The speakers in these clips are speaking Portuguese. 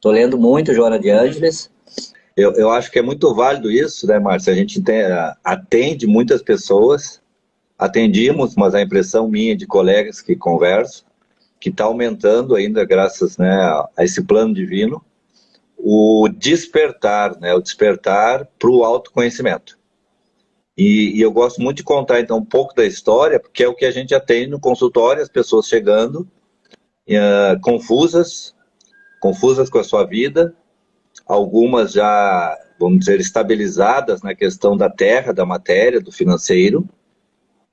Tô lendo muito Joana de Ângeles. Eu acho que é muito válido isso, né, Márcia? A gente atende muitas pessoas, atendimos, mas a impressão minha de colegas que converso, que está aumentando ainda, graças, né, a esse plano divino, o despertar, né, o despertar para o autoconhecimento. E eu gosto muito de contar, então, um pouco da história, porque é o que a gente atende no consultório, as pessoas chegando, confusas, confusas com a sua vida, algumas já, vamos dizer, estabilizadas na questão da terra, da matéria, do financeiro,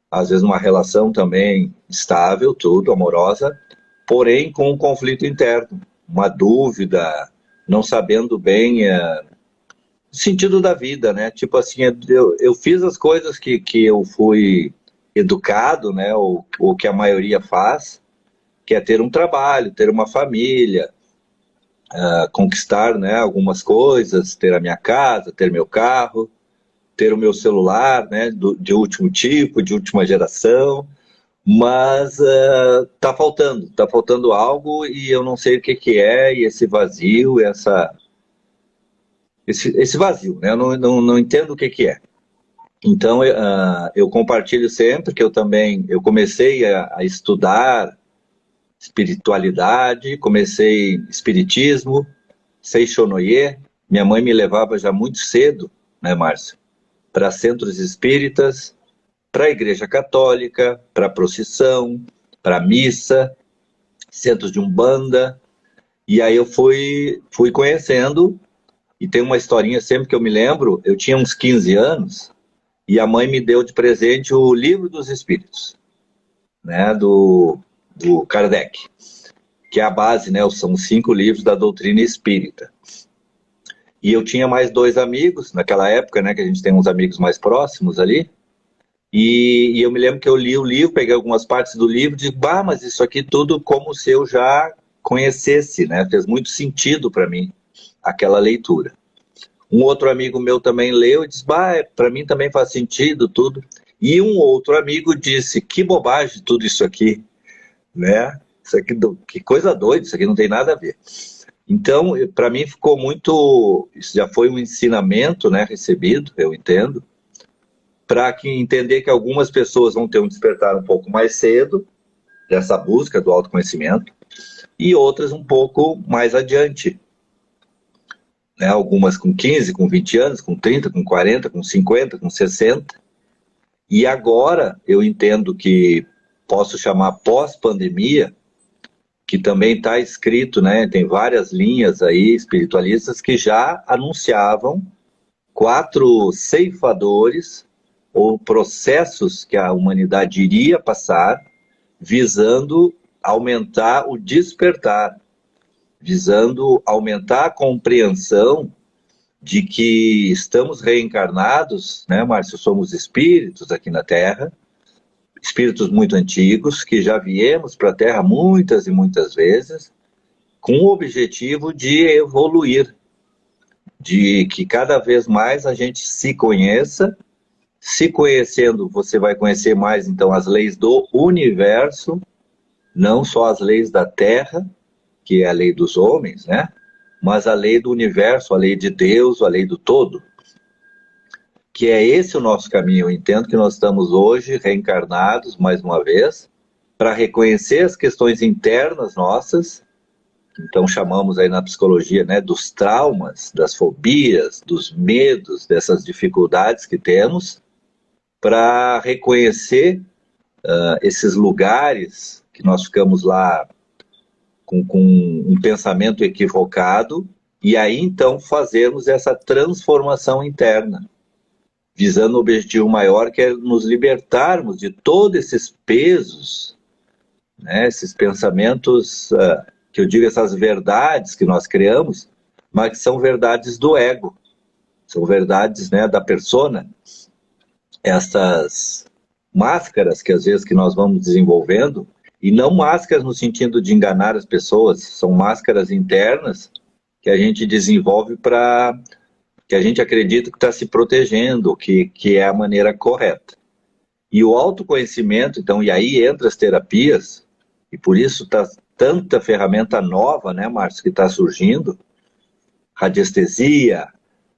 às vezes uma relação também estável, tudo, amorosa, porém com um conflito interno, uma dúvida, não sabendo bem o sentido da vida, né? Tipo assim, eu fiz as coisas que eu fui educado, né? Ou que a maioria faz, que é ter um trabalho, ter uma família, conquistar, né, algumas coisas, ter a minha casa, ter meu carro, ter o meu celular, né, de último tipo, de última geração, mas tá faltando algo e eu não sei o que que é, e esse vazio, esse vazio, né, eu não entendo o que que é. Então, eu compartilho sempre que eu comecei a estudar espiritualidade, comecei espiritismo, Seixonoye. Minha mãe me levava já muito cedo, né, Márcio, para centros espíritas, para a igreja católica, para procissão, para missa, centros de umbanda. E aí eu fui conhecendo, e tem uma historinha sempre que eu me lembro, eu tinha uns 15 anos, e a mãe me deu de presente o Livro dos Espíritos, né, do Kardec, que é a base, né, são 5 livros da doutrina espírita. E eu tinha mais 2 amigos, naquela época, né, que a gente tem uns amigos mais próximos ali, e eu me lembro que eu li o livro, peguei algumas partes do livro e disse, bah, mas isso aqui tudo como se eu já conhecesse, né, fez muito sentido para mim, aquela leitura. Um outro amigo meu também leu e disse, bah, para mim também faz sentido tudo. E um outro amigo disse, que bobagem tudo isso aqui, né, isso aqui, que coisa doida, isso aqui não tem nada a ver. Então, para mim ficou muito, isso já foi um ensinamento, né, recebido, eu entendo, para que entender que algumas pessoas vão ter um despertar um pouco mais cedo, dessa busca do autoconhecimento, e outras um pouco mais adiante, né, algumas com 15, com 20 anos, com 30, com 40, com 50, com 60, e agora eu entendo que posso chamar pós-pandemia, que também está escrito, né, tem várias linhas aí espiritualistas que já anunciavam 4 ceifadores ou processos que a humanidade iria passar visando aumentar o despertar, visando aumentar a compreensão de que estamos reencarnados, né, Márcio, somos espíritos aqui na Terra, espíritos muito antigos, que já viemos para a Terra muitas e muitas vezes, com o objetivo de evoluir, de que cada vez mais a gente se conheça. Se conhecendo, você vai conhecer mais, então, as leis do universo, não só as leis da Terra, que é a lei dos homens, né? Mas a lei do universo, a lei de Deus, a lei do todo. Que é esse o nosso caminho. Eu entendo que nós estamos hoje reencarnados, mais uma vez, para reconhecer as questões internas nossas, então chamamos aí na psicologia, né, dos traumas, das fobias, dos medos, dessas dificuldades que temos, para reconhecer esses lugares que nós ficamos lá com um pensamento equivocado, e aí então fazermos essa transformação interna, visando o objetivo maior, que é nos libertarmos de todos esses pesos, né, esses pensamentos, que eu digo, essas verdades que nós criamos, mas que são verdades do ego, são verdades, né, da persona, essas máscaras que às vezes que nós vamos desenvolvendo, e não máscaras no sentido de enganar as pessoas, são máscaras internas que a gente desenvolve para que a gente acredita que está se protegendo, que é a maneira correta. E o autoconhecimento, então, e aí entra as terapias, e por isso está tanta ferramenta nova, né, Márcio, que está surgindo, radiestesia,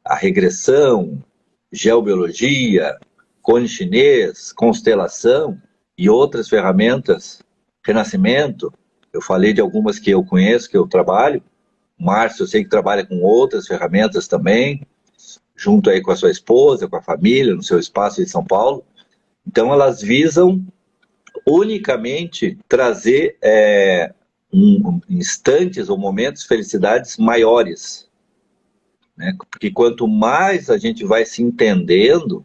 a regressão, geobiologia, cone chinês, constelação e outras ferramentas, renascimento. Eu falei de algumas que eu conheço, que eu trabalho. Márcio, eu sei que trabalha com outras ferramentas também, junto aí com a sua esposa, com a família, no seu espaço em São Paulo. Então, elas visam unicamente trazer instantes ou momentos, felicidades maiores, né? Porque quanto mais a gente vai se entendendo,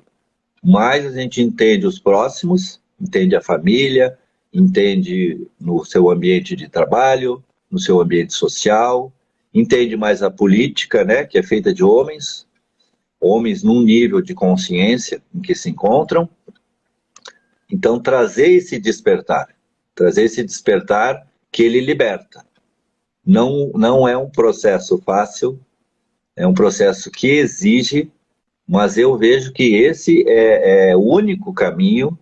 mais a gente entende os próximos, entende a família, entende no seu ambiente de trabalho, no seu ambiente social, entende mais a política, né, que é feita de homens num nível de consciência em que se encontram. Então, trazer esse despertar que ele liberta. Não é um processo fácil, é um processo que exige, mas eu vejo que esse é o único caminho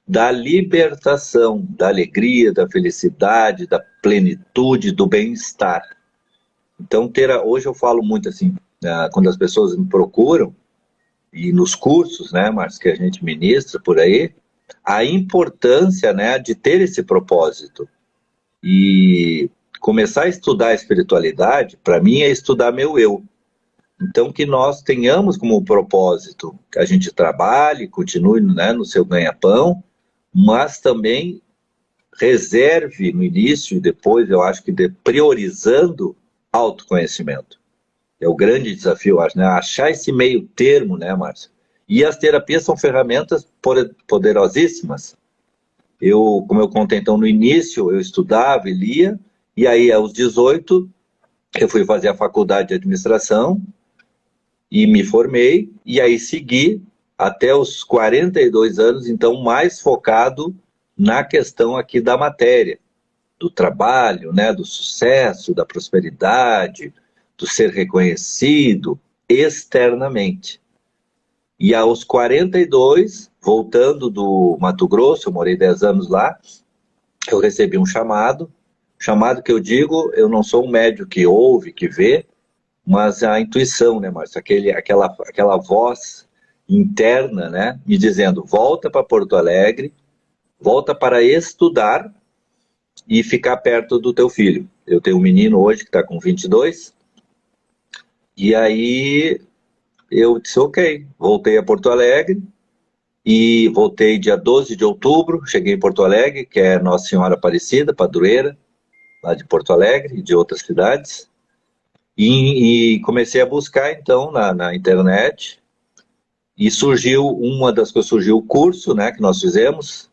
da libertação, da alegria, da felicidade, da plenitude, do bem-estar. Então, hoje eu falo muito assim, quando as pessoas me procuram, e nos cursos, né, Márcio, que a gente ministra por aí, a importância, né, de ter esse propósito. E começar a estudar a espiritualidade, para mim, é estudar meu eu. Então, que nós tenhamos como propósito que a gente trabalhe, continue, né, no seu ganha-pão, mas também reserve no início e depois, eu acho que priorizando autoconhecimento. É o grande desafio, acho, né? Achar esse meio termo, né, Márcio? E as terapias são ferramentas poderosíssimas. Como eu contei então no início, eu estudava e lia, e aí aos 18 eu fui fazer a faculdade de administração e me formei, e aí segui até os 42 anos, então mais focado na questão aqui da matéria, do trabalho, né, do sucesso, da prosperidade, do ser reconhecido externamente. E aos 42, voltando do Mato Grosso, eu morei 10 anos lá, eu recebi um chamado que eu digo, eu não sou um médium que ouve, que vê, mas a intuição, né, Márcio? Aquela voz interna, né, me dizendo, volta para Porto Alegre, volta para estudar e ficar perto do teu filho. Eu tenho um menino hoje que está com 22, e aí eu disse, ok, voltei a Porto Alegre, e voltei dia 12 de outubro, cheguei em Porto Alegre, que é Nossa Senhora Aparecida, padroeira, lá de Porto Alegre e de outras cidades, e comecei a buscar, então, na internet, e surgiu o curso, né, que nós fizemos,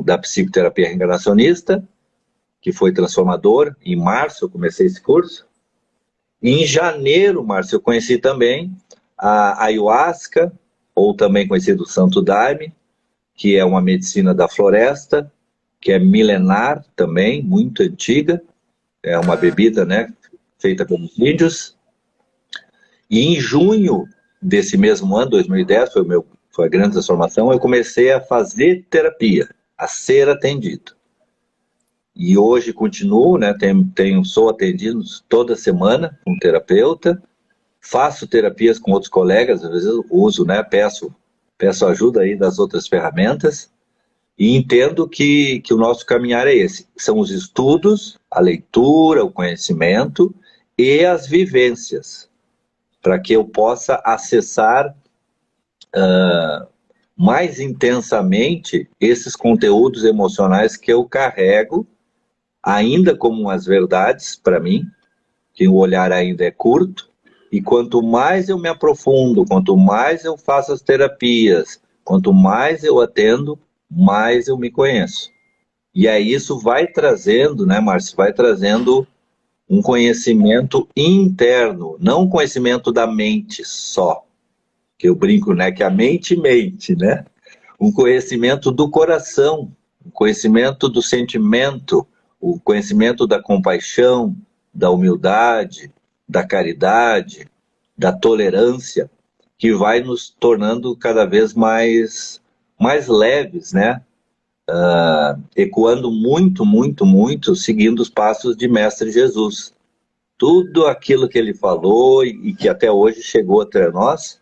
da psicoterapia reencarnacionista, que foi transformador. Em março eu comecei esse curso. E em janeiro, Márcio, eu conheci também a ayahuasca, ou também conhecido Santo Daime, que é uma medicina da floresta, que é milenar também, muito antiga. É uma bebida, né, feita pelos índios. E em junho desse mesmo ano, 2010, foi a grande transformação, eu comecei a fazer terapia, a ser atendido. E hoje continuo, né, sou atendido toda semana com um terapeuta, faço terapias com outros colegas, às vezes eu uso, né, peço ajuda aí das outras ferramentas, e entendo que o nosso caminhar é esse. São os estudos, a leitura, o conhecimento e as vivências, para que eu possa acessar mais intensamente esses conteúdos emocionais que eu carrego, ainda como as verdades para mim, que o olhar ainda é curto, e quanto mais eu me aprofundo, quanto mais eu faço as terapias, quanto mais eu atendo, mais eu me conheço. E aí isso vai trazendo, né, Márcio, vai trazendo um conhecimento interno, não um conhecimento da mente só, que eu brinco, né, que a mente mente, né? Um conhecimento do coração, um conhecimento do sentimento, o conhecimento da compaixão, da humildade, da caridade, da tolerância, que vai nos tornando cada vez mais leves, né? Ecoando muito, muito, muito, seguindo os passos de Mestre Jesus. tudo aquilo que ele falou e que até hoje chegou até nós,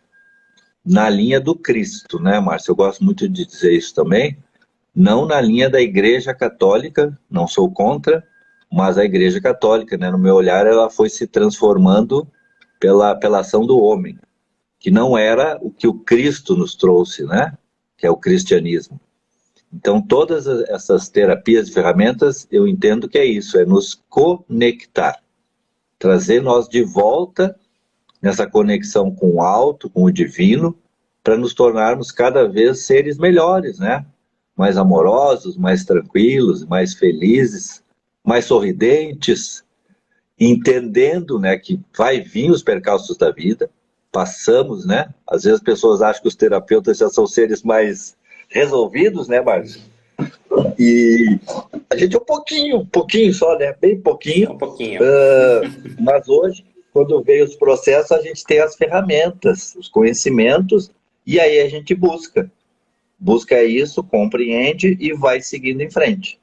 na linha do Cristo, né, Márcio? Eu gosto muito de dizer isso também, não na linha da Igreja Católica, não sou contra, mas a Igreja Católica, né, no meu olhar, ela foi se transformando pela ação do homem, que não era o que o Cristo nos trouxe, né, que é o cristianismo. Então, todas essas terapias e ferramentas, eu entendo que é isso, é nos conectar, trazer nós de volta nessa conexão com o alto, com o divino, para nos tornarmos cada vez seres melhores, né? Mais amorosos, mais tranquilos, mais felizes, mais sorridentes, entendendo, né, que vai vir os percalços da vida, passamos, né? Às vezes as pessoas acham que os terapeutas já são seres mais resolvidos, né, Márcio? E a gente é um pouquinho só, né? Bem pouquinho. Um pouquinho. Mas hoje, quando veio os processos, a gente tem as ferramentas, os conhecimentos, e aí a gente busca. Busca isso, compreende e vai seguindo em frente.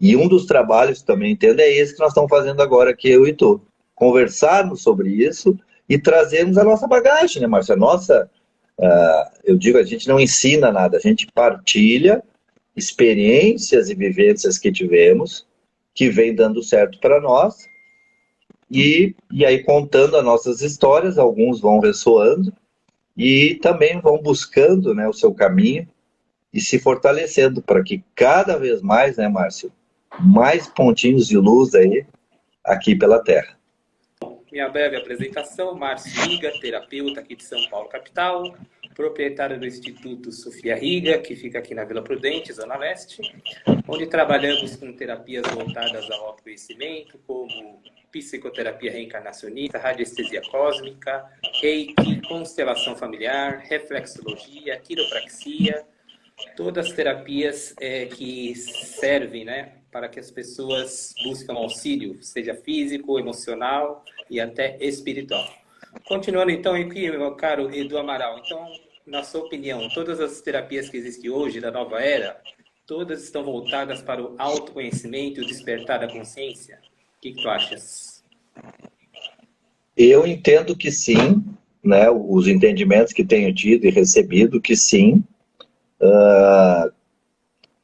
E um dos trabalhos, também entendo, é esse que nós estamos fazendo agora, aqui eu e tu. Conversarmos sobre isso e trazermos a nossa bagagem, né, Márcia? Eu digo, a gente não ensina nada, a gente partilha experiências e vivências que tivemos, que vem dando certo para nós, e aí contando as nossas histórias, alguns vão ressoando, e também vão buscando, né, o seu caminho, e se fortalecendo, para que cada vez mais, né, Márcio, mais pontinhos de luz aí, aqui pela Terra. Minha breve apresentação, Márcio Riga, terapeuta aqui de São Paulo, capital, proprietário do Instituto Sofia Riga, que fica aqui na Vila Prudente, Zona Leste, onde trabalhamos com terapias voltadas ao autoconhecimento, como psicoterapia reencarnacionista, radiestesia cósmica, reiki, constelação familiar, reflexologia, quiropraxia, todas as terapias que servem, né, para que as pessoas busquem auxílio, seja físico, emocional e até espiritual. Continuando então aqui, meu caro Edu Amaral, então, na sua opinião, todas as terapias que existem hoje, da nova era, todas estão voltadas para o autoconhecimento e o despertar da consciência? O que tu achas? Eu entendo que sim, né, os entendimentos que tenho tido e recebido, que sim.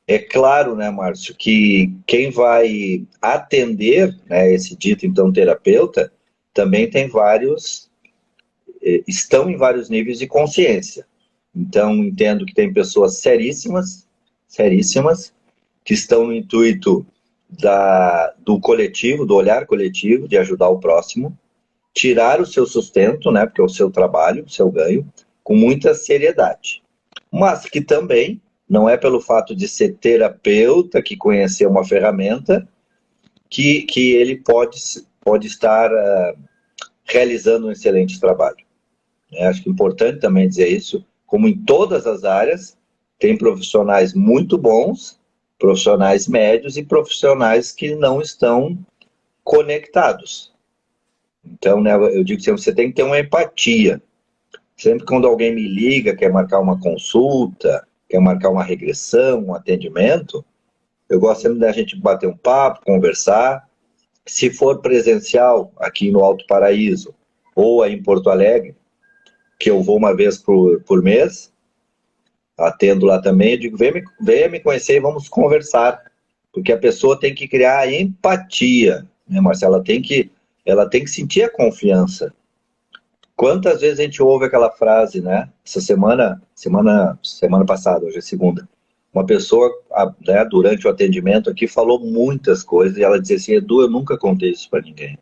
É claro, né, Márcio, que quem vai atender, né, esse dito, então, terapeuta, também tem estão em vários níveis de consciência. Então, entendo que tem pessoas seríssimas, que estão no intuito do coletivo, do olhar coletivo, de ajudar o próximo, tirar o seu sustento, né, porque é o seu trabalho, o seu ganho, com muita seriedade. Mas que também não é pelo fato de ser terapeuta, que conhecer uma ferramenta, que ele pode estar realizando um excelente trabalho. Acho que é importante também dizer isso, como em todas as áreas, tem profissionais muito bons, profissionais médios e profissionais que não estão conectados. Então, né, eu digo sempre, você tem que ter uma empatia. Sempre quando alguém me liga, quer marcar uma consulta, quer marcar uma regressão, um atendimento, eu gosto sempre da gente bater um papo, conversar. Se for presencial, aqui no Alto Paraíso, ou aí em Porto Alegre, que eu vou uma vez por mês, atendo lá também, eu digo, venha me conhecer e vamos conversar. Porque a pessoa tem que criar empatia, né, Marcela? Ela tem que sentir a confiança. Quantas vezes a gente ouve aquela frase, né? Essa semana passada, hoje é segunda, uma pessoa, né, durante o atendimento aqui, falou muitas coisas, e ela dizia assim, Edu, eu nunca contei isso para ninguém.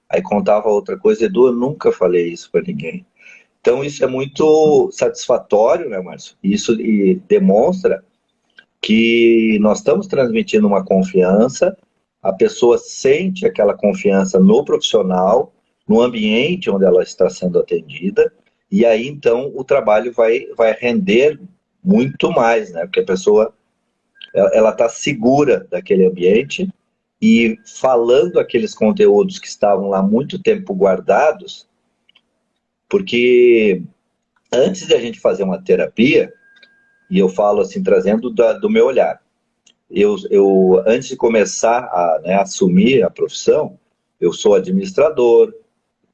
Aí contava outra coisa, Edu, eu nunca falei isso para ninguém. Então isso é muito satisfatório, né, Márcio? Isso demonstra que nós estamos transmitindo uma confiança, a pessoa sente aquela confiança no profissional, no ambiente onde ela está sendo atendida, e aí então o trabalho vai render muito mais, né? Porque a pessoa ela está segura daquele ambiente e falando aqueles conteúdos que estavam lá muito tempo guardados, porque antes de a gente fazer uma terapia, e eu falo assim, trazendo do meu olhar, eu antes de começar a, né, assumir a profissão, Eu sou administrador,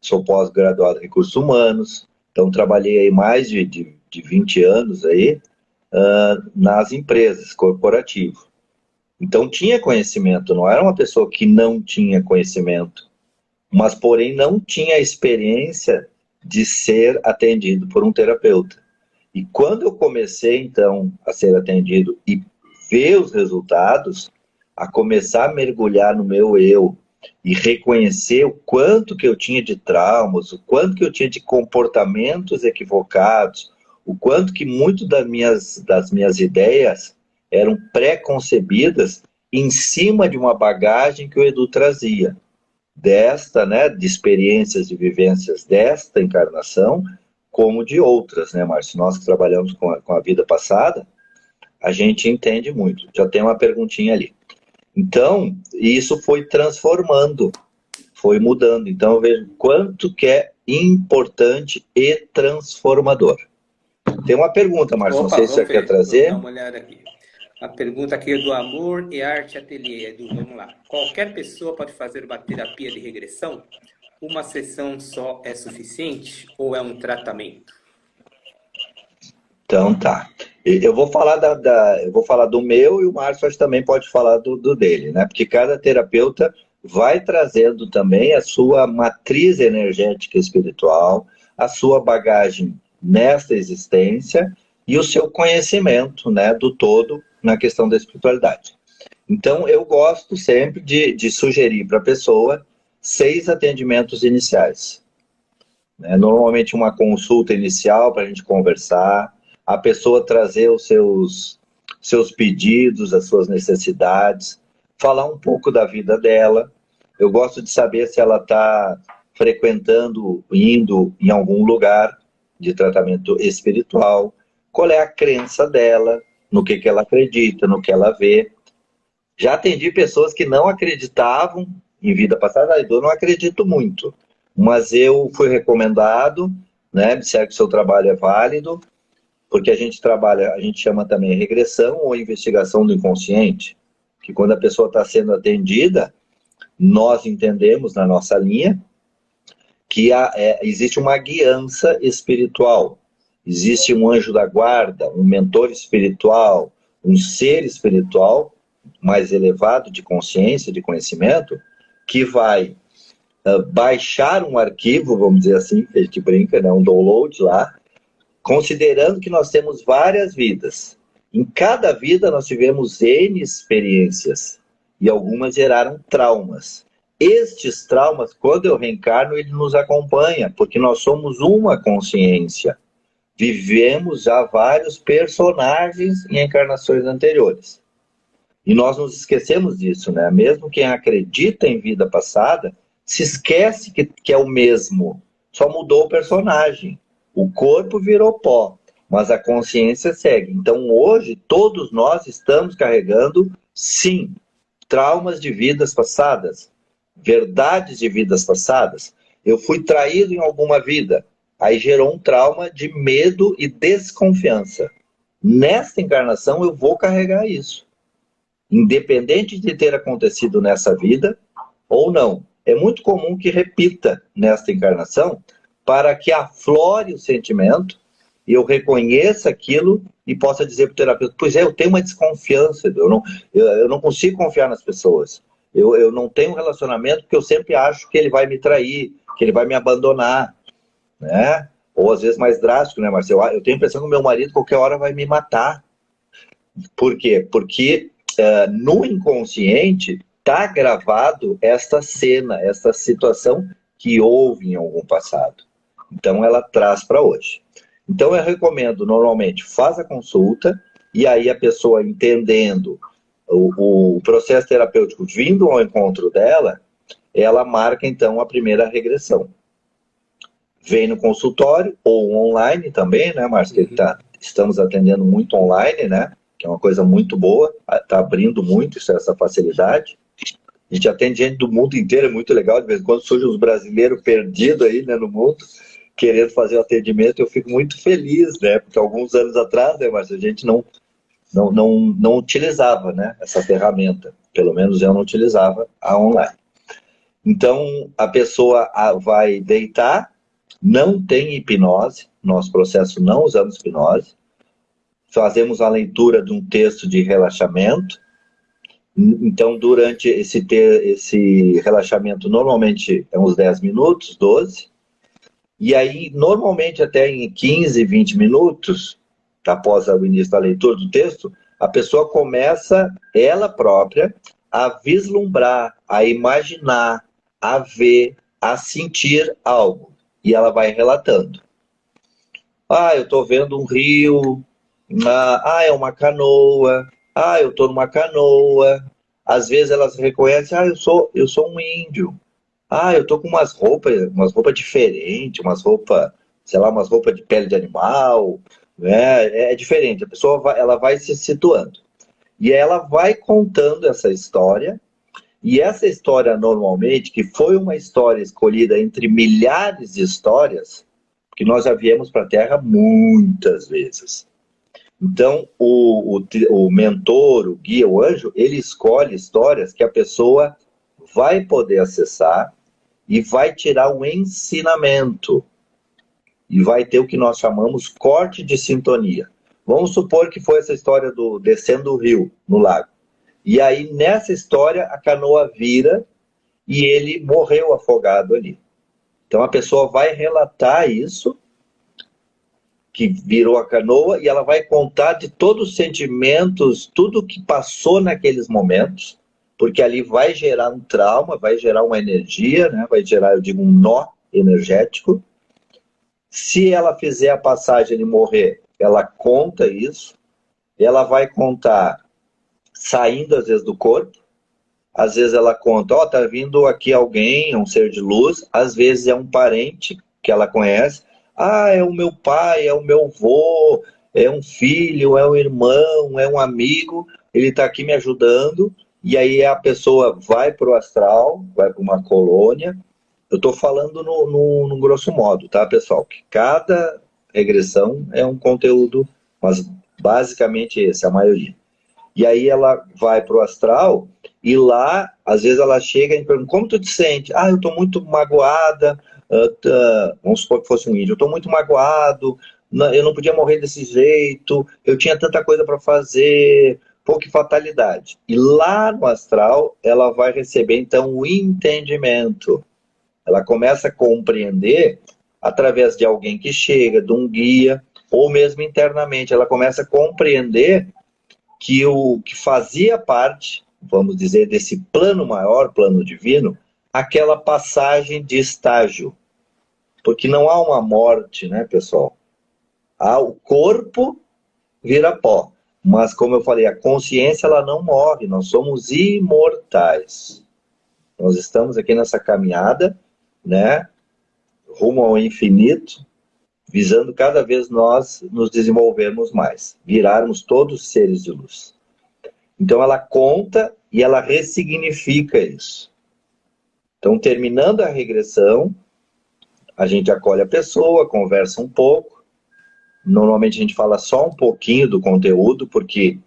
sou pós-graduado em recursos humanos, então trabalhei aí mais de 20 anos aí, nas empresas, corporativo. Então tinha conhecimento, não era uma pessoa que não tinha conhecimento, mas porém não tinha a experiência de ser atendido por um terapeuta. E quando eu comecei então a ser atendido e ver os resultados, a começar a mergulhar no meu eu e reconhecer o quanto que eu tinha de traumas, o quanto que eu tinha de comportamentos equivocados, o quanto que muito das minhas ideias eram pré-concebidas em cima de uma bagagem que o Edu trazia, de experiências e vivências desta encarnação, como de outras, né, Márcio? Nós que trabalhamos com a vida passada, a gente entende muito. Já tem uma perguntinha ali. Então, isso foi transformando, foi mudando. Então, eu vejo quanto que é importante e transformador. Tem uma pergunta, Márcio, não sei se você quer trazer. Vamos dar uma olhada aqui. A pergunta aqui é do Amor e Arte Ateliê, Edu, vamos lá. Qualquer pessoa pode fazer uma terapia de regressão? Uma sessão só é suficiente ou é um tratamento? Então tá. Eu vou falar eu vou falar do meu e o Márcio acho que também pode falar do dele, né? Porque cada terapeuta vai trazendo também a sua matriz energética espiritual, a sua bagagem nesta existência e o seu conhecimento, né, do todo na questão da espiritualidade. Então eu gosto sempre de sugerir para a pessoa 6 atendimentos iniciais. Né? Normalmente uma consulta inicial para a gente conversar, a pessoa trazer os seus pedidos, as suas necessidades, falar um pouco da vida dela. Eu gosto de saber se ela está frequentando, indo em algum lugar de tratamento espiritual, qual é a crença dela, no que ela acredita, no que ela vê. Já atendi pessoas que não acreditavam em vida passada, eu não acredito muito, mas eu fui recomendado, né, disseram que o seu trabalho é válido, porque a gente trabalha, a gente chama também regressão ou investigação do inconsciente, que quando a pessoa está sendo atendida, nós entendemos na nossa linha que existe uma guiança espiritual, existe um anjo da guarda, um mentor espiritual, um ser espiritual mais elevado de consciência, de conhecimento, que vai baixar um arquivo, vamos dizer assim, que a gente brinca, né, um download lá, considerando que nós temos várias vidas. Em cada vida nós tivemos N experiências e algumas geraram traumas. Estes traumas, quando eu reencarno, ele nos acompanha, porque nós somos uma consciência. Vivemos já vários personagens em encarnações anteriores. E nós nos esquecemos disso, né? Mesmo quem acredita em vida passada, se esquece que é o mesmo. Só mudou o personagem. O corpo virou pó, mas a consciência segue. Então hoje todos nós estamos carregando, sim, traumas de vidas passadas, verdades de vidas passadas. Eu fui traído em alguma vida, aí gerou um trauma de medo e desconfiança. Nesta encarnação eu vou carregar isso. Independente de ter acontecido nessa vida ou não. É muito comum que repita nesta encarnação para que aflore o sentimento e eu reconheça aquilo e possa dizer para o terapeuta, pois é, eu tenho uma desconfiança, eu não consigo confiar nas pessoas. Eu não tenho um relacionamento porque eu sempre acho que ele vai me trair, que ele vai me abandonar, né? Ou às vezes mais drástico, né, Marcelo? Eu tenho a impressão que o meu marido qualquer hora vai me matar. Por quê? Porque no inconsciente está gravado esta cena, esta situação que houve em algum passado. Então ela traz para hoje. Então eu recomendo, normalmente, faz a consulta e aí a pessoa entendendo o processo terapêutico vindo ao encontro dela, ela marca então a primeira regressão. Vem no consultório ou online também, né, Márcio? Estamos atendendo muito online, né? Que é uma coisa muito boa, está abrindo muito essa facilidade. A gente atende gente do mundo inteiro, é muito legal, de vez em quando surgem os brasileiros perdidos aí, né, no mundo, querendo fazer o atendimento, eu fico muito feliz, né, porque alguns anos atrás, né, mas a gente não utilizava, né, essa ferramenta, pelo menos eu não utilizava a online. Então, a pessoa vai deitar, não tem hipnose, nosso processo não usamos hipnose, fazemos a leitura de um texto de relaxamento. Então, durante esse relaxamento, normalmente é uns 10 minutos, 12, e aí, normalmente, até em 15, 20 minutos, após o início da leitura do texto, a pessoa começa, ela própria, a vislumbrar, a imaginar, a ver, a sentir algo. E ela vai relatando. Eu estou vendo um rio. É uma canoa. Eu estou numa canoa. Às vezes elas reconhecem, eu sou um índio. Eu estou com umas roupas diferentes, umas roupas de pele de animal, né? É diferente, a pessoa ela vai se situando. E ela vai contando essa história, e essa história normalmente, que foi uma história escolhida entre milhares de histórias, que nós já viemos para a Terra muitas vezes. Então, o mentor, o guia, o anjo, ele escolhe histórias que a pessoa vai poder acessar e vai tirar um ensinamento. E vai ter o que nós chamamos corte de sintonia. Vamos supor que foi essa história do descendo o rio, no lago. E aí, nessa história, a canoa vira e ele morreu afogado ali. Então, a pessoa vai relatar isso, que virou a canoa, e ela vai contar de todos os sentimentos, tudo que passou naqueles momentos, porque ali vai gerar um trauma, vai gerar uma energia, né? Vai gerar, eu digo, um nó energético. Se ela fizer a passagem de morrer, ela conta isso, ela vai contar saindo às vezes do corpo, às vezes ela conta, tá vindo aqui alguém, um ser de luz, às vezes é um parente que ela conhece, é o meu pai, é o meu avô, é um filho, é um irmão, é um amigo, ele está aqui me ajudando, e aí a pessoa vai para o astral, vai para uma colônia. Eu estou falando no grosso modo, tá, pessoal? Que cada regressão é um conteúdo, mas basicamente esse, a maioria. E aí ela vai para o astral e lá, às vezes ela chega e pergunta, como tu te sente? Eu estou muito magoada, vamos supor que fosse um índio, eu estou muito magoado, eu não podia morrer desse jeito, eu tinha tanta coisa para fazer, pô, que fatalidade. E lá no astral, ela vai receber, então, o entendimento. Ela começa a compreender através de alguém que chega, de um guia, ou mesmo internamente, ela começa a compreender que o que fazia parte, vamos dizer, desse plano maior, plano divino, aquela passagem de estágio. Porque não há uma morte, né, pessoal? O corpo vira pó. Mas, como eu falei, a consciência ela não morre, nós somos imortais. Nós estamos aqui nessa caminhada, né, rumo ao infinito, visando cada vez nós nos desenvolvermos mais, virarmos todos seres de luz. Então ela conta e ela ressignifica isso. Então, terminando a regressão, a gente acolhe a pessoa, conversa um pouco. Normalmente a gente fala só um pouquinho do conteúdo, porque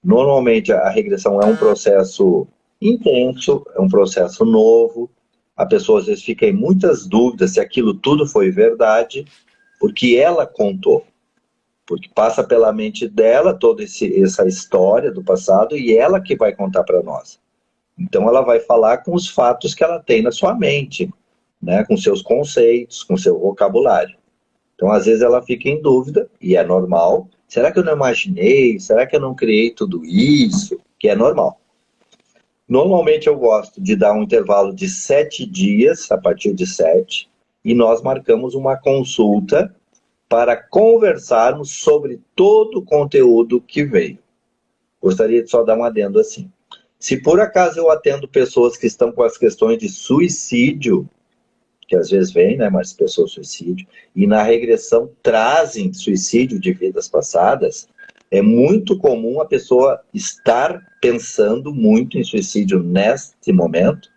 normalmente a regressão é um processo intenso, é um processo novo. A pessoa às vezes fica em muitas dúvidas se aquilo tudo foi verdade, porque ela contou. Porque passa pela mente dela toda essa história do passado e ela que vai contar para nós. Então ela vai falar com os fatos que ela tem na sua mente, né? Com seus conceitos, com seu vocabulário. Então às vezes ela fica em dúvida, e é normal. Será que eu não imaginei? Será que eu não criei tudo isso? Que é normal. Normalmente eu gosto de dar um intervalo de 7 dias, a partir de 7, e nós marcamos uma consulta para conversarmos sobre todo o conteúdo que veio. Gostaria de só dar um adendo assim. Se por acaso eu atendo pessoas que estão com as questões de suicídio, que às vezes vem, né, mas pessoas suicídio, e na regressão trazem suicídio de vidas passadas, é muito comum a pessoa estar pensando muito em suicídio neste momento,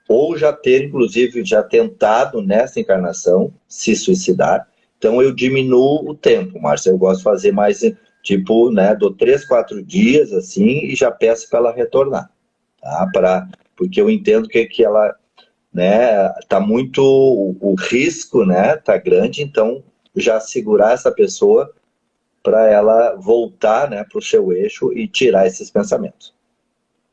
ou já ter, inclusive, já tentado nessa encarnação se suicidar. Então eu diminuo o tempo, Márcia. Eu gosto de fazer mais, tipo, né, dou 3, 4 dias, assim, e já peço para ela retornar. Tá? porque eu entendo que ela, né, tá muito, o risco, né, tá grande, então já segurar essa pessoa para ela voltar, né, para o seu eixo e tirar esses pensamentos.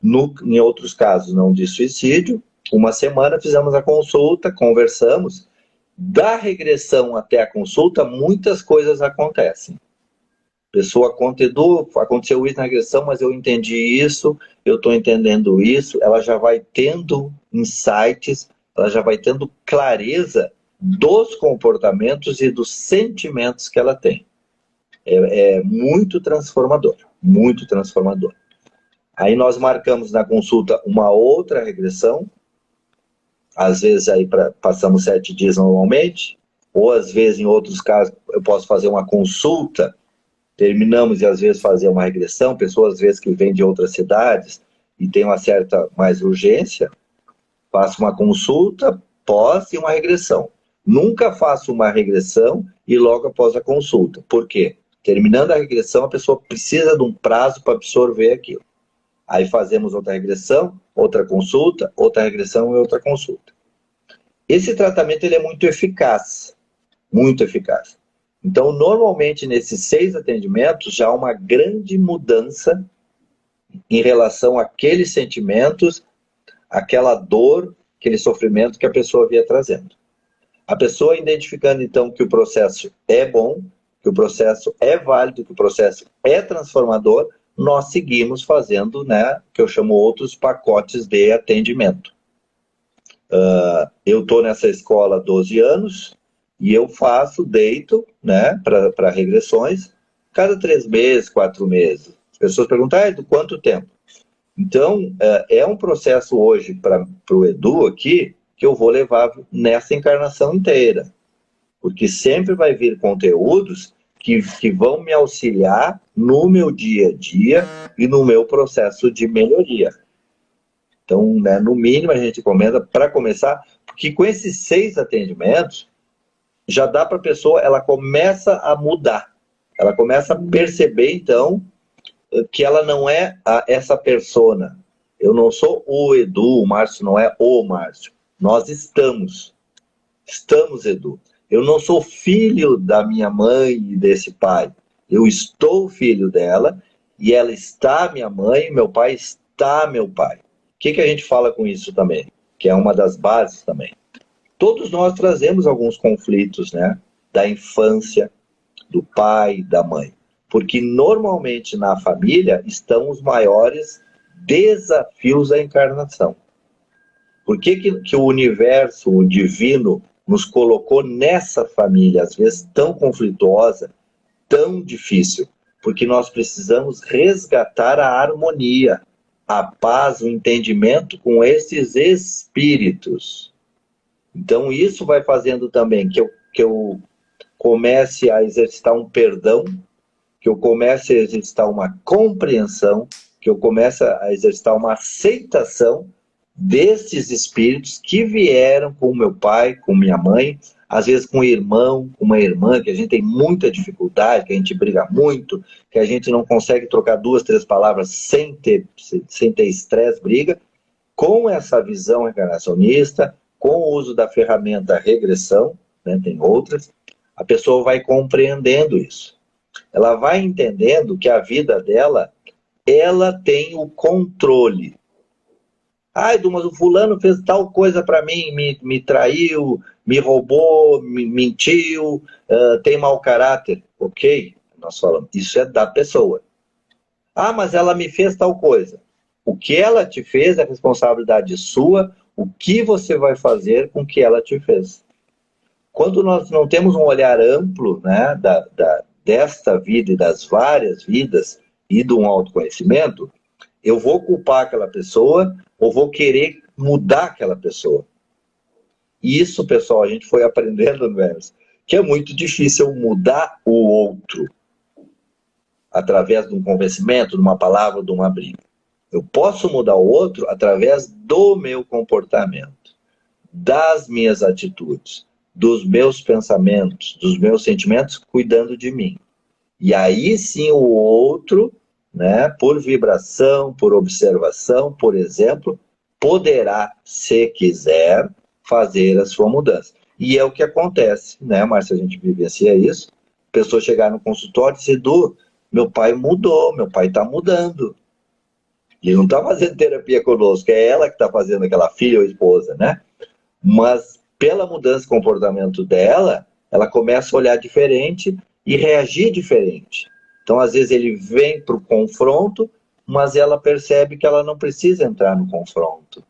Em outros casos, não de suicídio, uma semana fizemos a consulta, conversamos. Da regressão até a consulta, muitas coisas acontecem. A pessoa conta, Edu, aconteceu isso na regressão, mas eu entendi isso, eu estou entendendo isso, ela já vai tendo insights, ela já vai tendo clareza dos comportamentos e dos sentimentos que ela tem. É muito transformador, muito transformador. Aí nós marcamos na consulta uma outra regressão, às vezes aí passamos 7 dias normalmente, ou às vezes em outros casos eu posso fazer uma consulta, terminamos e às vezes fazer uma regressão, pessoas às vezes que vêm de outras cidades e tem uma certa mais urgência, faço uma consulta, pós e uma regressão. Nunca faço uma regressão e logo após a consulta. Por quê? Terminando a regressão, a pessoa precisa de um prazo para absorver aquilo. Aí fazemos outra regressão, outra consulta, outra regressão e outra consulta. Esse tratamento ele é muito eficaz, muito eficaz. Então, normalmente, nesses 6 atendimentos, já há uma grande mudança em relação àqueles sentimentos, aquela dor, aquele sofrimento que a pessoa vinha trazendo. A pessoa identificando, então, que o processo é bom, que o processo é válido, que o processo é transformador, nós seguimos fazendo, né, que eu chamo outros pacotes de atendimento. Eu estou nessa escola há 12 anos e eu deito, né, para regressões, cada 3 meses, 4 meses. As pessoas perguntam, do quanto tempo? Então, é um processo hoje para o Edu aqui, que eu vou levar nessa encarnação inteira. Porque sempre vai vir conteúdos que vão me auxiliar no meu dia a dia e no meu processo de melhoria. Então, né, no mínimo, a gente recomenda, para começar, porque com esses 6 atendimentos, já dá para a pessoa, ela começa a mudar. Ela começa a perceber, então, que ela não é essa persona. Eu não sou o Edu, o Márcio não é o Márcio. Nós estamos, Edu. Eu não sou filho da minha mãe e desse pai. Eu estou filho dela e ela está minha mãe, meu pai está meu pai. O que a gente fala com isso também? Que é uma das bases também. Todos nós trazemos alguns conflitos, né? Da infância, do pai, da mãe. Porque normalmente na família estão os maiores desafios da encarnação. Por que o universo, o divino, nos colocou nessa família, às vezes tão conflituosa, tão difícil? Porque nós precisamos resgatar a harmonia, a paz, o entendimento com esses espíritos. Então isso vai fazendo também que eu comece a exercitar um perdão, que eu comece a exercitar uma compreensão, que eu comece a exercitar uma aceitação desses espíritos que vieram com meu pai, com minha mãe, às vezes com um irmão, com uma irmã, que a gente tem muita dificuldade, que a gente briga muito, que a gente não consegue trocar 2, 3 palavras sem ter estresse, briga. Com essa visão reencarnacionista, com o uso da ferramenta regressão, né, tem outras, a pessoa vai compreendendo isso. Ela vai entendendo que a vida dela, ela tem o controle. Edu, mas o fulano fez tal coisa para mim, me traiu, me roubou, me mentiu, tem mau caráter. Ok, nós falamos, isso é da pessoa. Mas ela me fez tal coisa. O que ela te fez é responsabilidade sua, o que você vai fazer com o que ela te fez. Quando nós não temos um olhar amplo, né, desta vida e das várias vidas e de um autoconhecimento, eu vou culpar aquela pessoa ou vou querer mudar aquela pessoa. E isso, pessoal, a gente foi aprendendo, né, que é muito difícil mudar o outro através de um convencimento, de uma palavra, de uma briga. Eu posso mudar o outro através do meu comportamento, das minhas atitudes, dos meus pensamentos, dos meus sentimentos, cuidando de mim. E aí sim o outro, né, por vibração, por observação, por exemplo, poderá, se quiser, fazer a sua mudança. E é o que acontece, né, Márcia? A gente vivencia isso. A pessoa chegar no consultório e dizer, Edu, meu pai mudou, meu pai está mudando. E ele não está fazendo terapia conosco, é ela que está fazendo, aquela filha ou esposa, né? Mas pela mudança de comportamento dela, ela começa a olhar diferente e reagir diferente. Então, às vezes, ele vem para o confronto, mas ela percebe que ela não precisa entrar no confronto.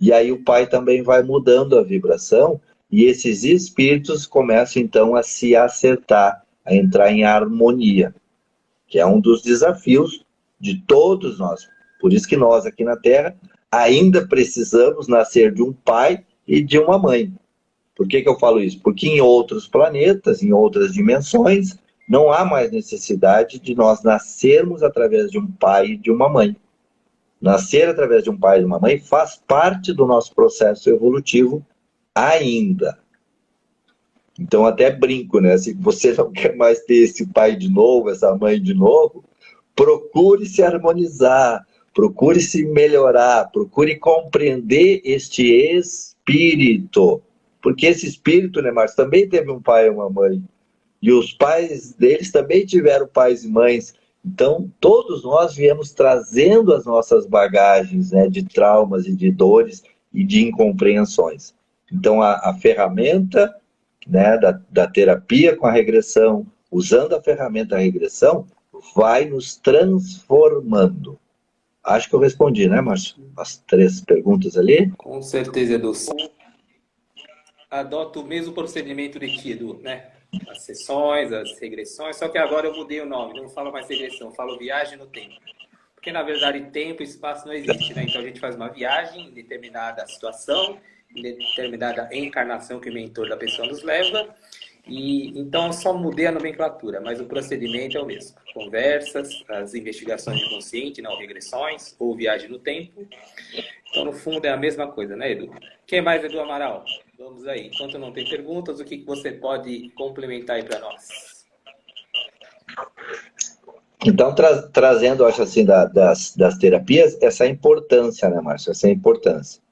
E aí o pai também vai mudando a vibração e esses espíritos começam, então, a se acertar, a entrar em harmonia, que é um dos desafios de todos nós. Por isso que nós, aqui na Terra, ainda precisamos nascer de um pai e de uma mãe. Por que eu falo isso? Porque em outros planetas, em outras dimensões, não há mais necessidade de nós nascermos através de um pai e de uma mãe. Nascer através de um pai e de uma mãe faz parte do nosso processo evolutivo ainda. Então até brinco, né? Se você não quer mais ter esse pai de novo, essa mãe de novo, procure se harmonizar, procure se melhorar, procure compreender este espírito. Porque esse espírito, né, Márcio, também teve um pai e uma mãe. E os pais deles também tiveram pais e mães. Então, todos nós viemos trazendo as nossas bagagens, né, de traumas e de dores e de incompreensões. Então, a ferramenta, né, da terapia com a regressão, usando a ferramenta da regressão, vai nos transformando. Acho que eu respondi, né, Márcio? As 3 perguntas ali. Com certeza, Edu. Adoto o mesmo procedimento de ti, Edu, né? As sessões, as regressões, só que agora eu mudei o nome, não falo mais regressão, falo viagem no tempo. Porque, na verdade, tempo e espaço não existe, né? Então, a gente faz uma viagem em determinada situação, em determinada encarnação que o mentor da pessoa nos leva, e então só mudei a nomenclatura, mas o procedimento é o mesmo. Conversas, as investigações de consciente, não regressões, ou viagem no tempo. Então, no fundo, é a mesma coisa, né, Edu? Quem mais, Edu Amaral? Vamos aí. Enquanto não tem perguntas, o que você pode complementar aí para nós? Então, trazendo, acho assim, das terapias, essa importância, né, Márcio? Essa importância.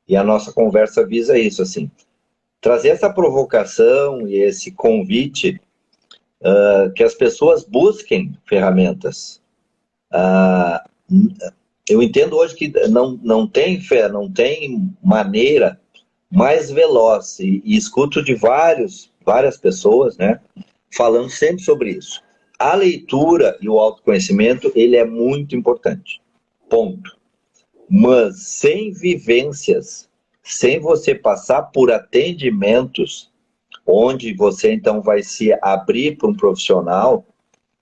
E a nossa conversa visa isso, assim. Trazer essa provocação e esse convite que as pessoas busquem ferramentas. Eu entendo hoje que não tem maneira mais veloz, e escuto de várias pessoas, né, falando sempre sobre isso. A leitura e o autoconhecimento, ele é muito importante, ponto. Mas sem vivências, sem você passar por atendimentos, onde você então vai se abrir para um profissional,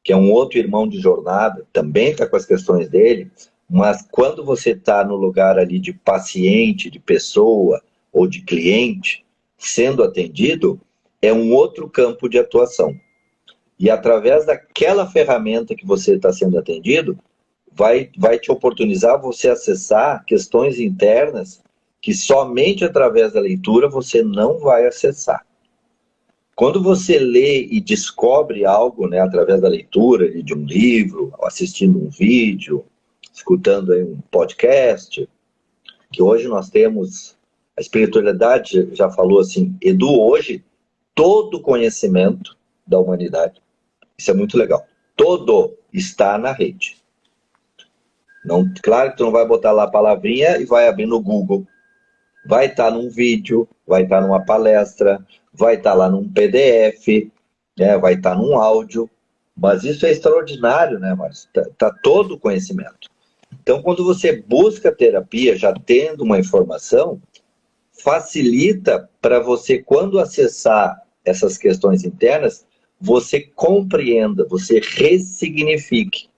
que é um outro irmão de jornada, também está com as questões dele, mas quando você está no lugar ali de paciente, de pessoa ou de cliente, sendo atendido, é um outro campo de atuação. E através daquela ferramenta que você está sendo atendido, vai te oportunizar você acessar questões internas que somente através da leitura você não vai acessar. Quando você lê e descobre algo, né, através da leitura de um livro, assistindo um vídeo, escutando aí um podcast, que hoje nós temos, a espiritualidade já falou assim, Edu, hoje, todo conhecimento da humanidade, isso é muito legal, todo está na rede. Não, claro que tu não vai botar lá a palavrinha e vai abrir no Google. Vai estar num vídeo, vai estar numa palestra, vai estar lá num PDF, né, vai estar num áudio. Mas isso é extraordinário, né, Márcio? Tá todo o conhecimento. Então, quando você busca terapia, já tendo uma informação, facilita para você, quando acessar essas questões internas, você compreenda, você ressignifique.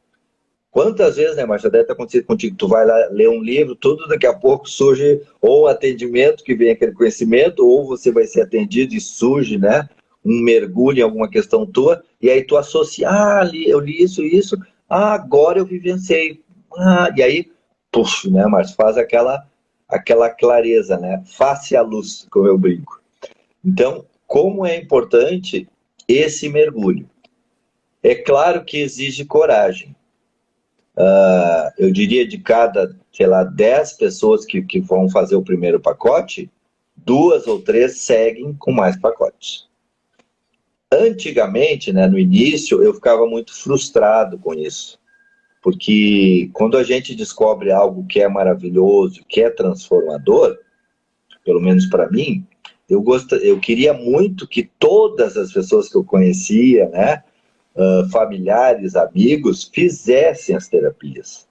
Quantas vezes, né, Márcia, deve ter acontecido contigo, tu vai lá ler um livro, tudo daqui a pouco surge ou um atendimento que vem aquele conhecimento, ou você vai ser atendido e surge, né, um mergulho em alguma questão tua, e aí tu associa, eu li isso, agora eu vivenciei, e aí, puf, né, Márcia, faz aquela clareza, né, face à luz, como eu brinco. Então, como é importante esse mergulho? É claro que exige coragem. eu diria de cada, sei lá, 10 pessoas que vão fazer o primeiro pacote, 2 ou 3 seguem com mais pacotes. Antigamente, né, no início, eu ficava muito frustrado com isso, porque quando a gente descobre algo que é maravilhoso, que é transformador, pelo menos para mim, eu queria muito que todas as pessoas que eu conhecia, né, familiares, amigos, fizessem as terapias,